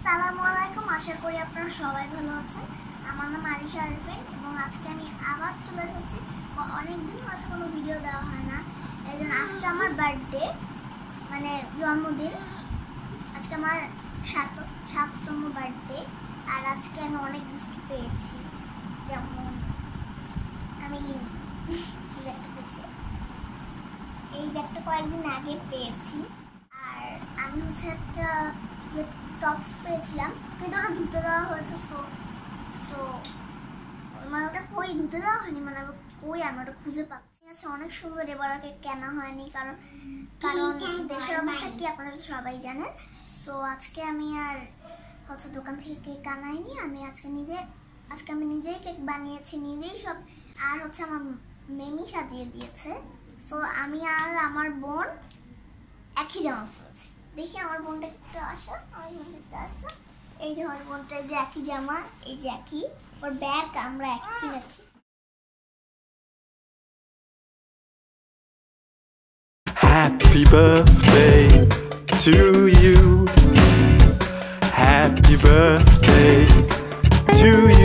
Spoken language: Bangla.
আসসালামু আলাইকুম, আশা করি আপনারা সবাই ভালো আছেন। আমার নাম আরিশা আরিফিন এবং আজকে আমি আবার চলে এসেছি। অনেকদিন আজকে কোনো ভিডিও দেওয়া হয় না, এই জন্য আজকে আমার বার্থডে, মানে জন্মদিন। আজকে আমার সাততম বার্থডে। আর আজকে আমি অনেক গিফট পেয়েছি, যেমন আমি ব্যাগটা পেয়েছি, এই ব্যাগটা কয়েকদিন আগে পেয়েছি। আর আমি হচ্ছে একটা টপস পেয়েছিলাম, কিন্তু ওটা ধুতে দেওয়া হয়েছে। সো মানে ওটা কই ধুতে দেওয়া হয়নি, মানে কই আমি ওটা খুঁজে পাচ্ছি। আচ্ছা, অনেক সুন্দর, এবার ওকে কেনা হয়নি, কারণ দেশের অবস্থা কি আপনারা সবাই জানেন। সো আজকে আমি আর হচ্ছে দোকান থেকে কেক আনাইনি, আমি আজকে আমি নিজেই কেক বানিয়েছি, নিজেই সব। আর হচ্ছে আমার মেমি সাজিয়ে দিয়েছে। সো আমি আর আমার বোন একই জামা পরেছি। দেখি আমার বোনটা একটু আসা, আমার বোনটা আসা। এই যে আমার বোনটা, যে একই জামা, এই যে একই, ওর ব্যাগ আমরা একই কিনেছি। Happy birthday to you. Happy birthday to you.